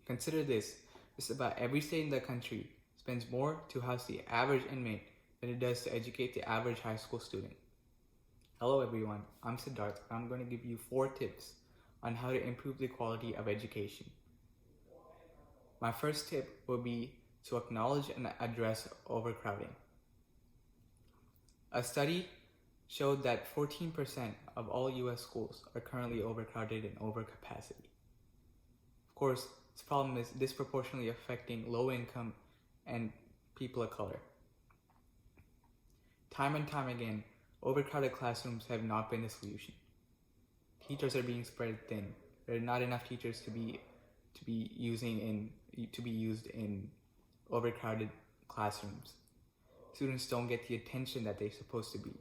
Consider this, just about every state in the country spends more to house the average inmate than it does to educate the average high school student. Hello everyone, I'm Siddharth and I'm going to give you 4 tips on how to improve the quality of education. My first tip will be to acknowledge and address overcrowding. A study showed that 14% of all US schools are currently overcrowded and overcapacity. Of course, this problem is disproportionately affecting low income and people of color. Time and time again, overcrowded classrooms have not been the solution. Teachers are being spread thin. There are not enough teachers to be used in overcrowded classrooms. Students don't get the attention that they're supposed to be.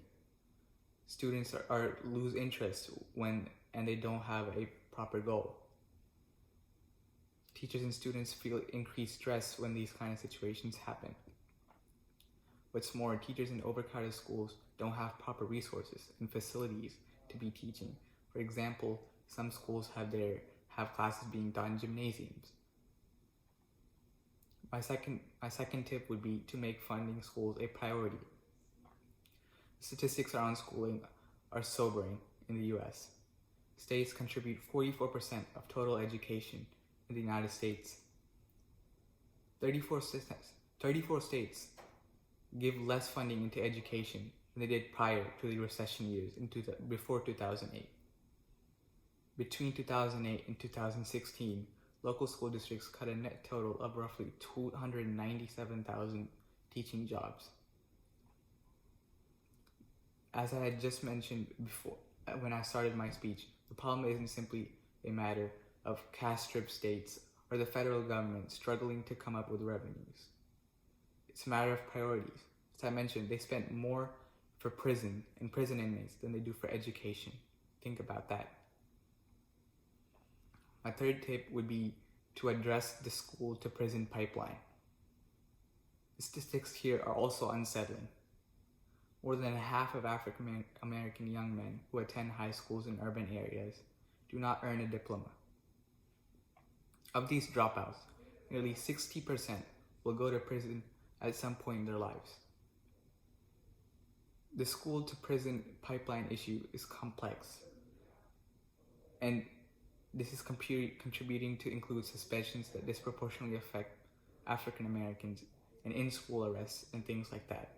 Students lose interest and they don't have a proper goal. Teachers and students feel increased stress when these kind of situations happen. What's more, teachers in overcrowded schools don't have proper resources and facilities to be teaching. For example, some schools have classes being taught in gymnasiums. My second tip would be to make funding schools a priority. Statistics around schooling are sobering in the US. States contribute 44% of total education in the United States. 34 states give less funding into education than they did prior to the recession years before 2008. Between 2008 and 2016, local school districts cut a net total of roughly 297,000 teaching jobs. As I had just mentioned before, when I started my speech, the problem isn't simply a matter of cash-strapped states or the federal government struggling to come up with revenues. It's a matter of priorities. As I mentioned, they spent more for prison inmates than they do for education. Think about that. My third tip would be to address the school to prison pipeline. The statistics here are also unsettling. More than half of African American young men who attend high schools in urban areas do not earn a diploma. Of these dropouts, nearly 60% will go to prison at some point in their lives. The school to prison pipeline issue is complex, and this is contributing to include suspensions that disproportionately affect African Americans and in-school arrests and things like that.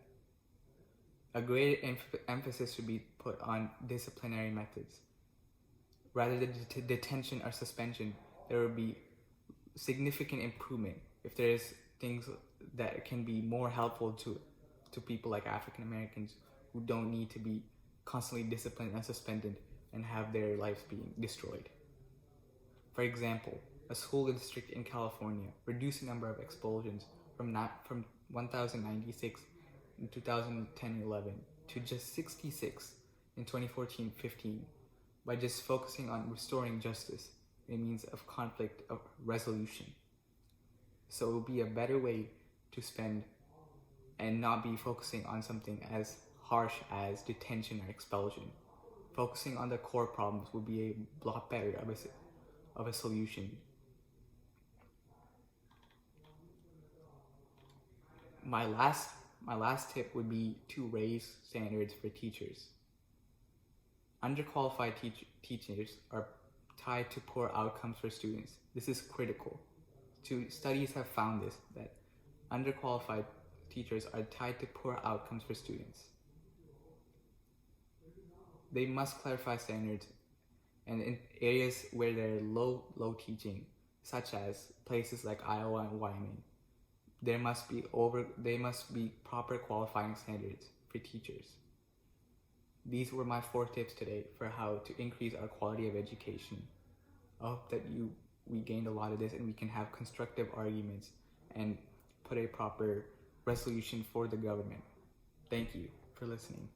A greater emphasis should be put on disciplinary methods. Rather than detention or suspension, there will be significant improvement if there's things that can be more helpful to people like African Americans who don't need to be constantly disciplined and suspended and have their lives being destroyed. For example, a school district in California reduced the number of expulsions from 1,096 in 2010-11 to just 66 in 2014-15 by just focusing on restoring justice in means of conflict of resolution. So it will be a better way to spend and not be focusing on something as harsh as detention or expulsion. Focusing on the core problems would be a lot better of a solution. My last tip would be to raise standards for teachers. Underqualified teachers are tied to poor outcomes for students. This is critical. Studies have found this, that underqualified teachers are tied to poor outcomes for students. They must clarify standards, and in areas where there are low teaching, such as places like Iowa and Wyoming, there must be proper qualifying standards for teachers. These were my 4 tips today for how to increase our quality of education. I hope that we gained a lot of this and we can have constructive arguments and put a proper resolution for the government. Thank you for listening.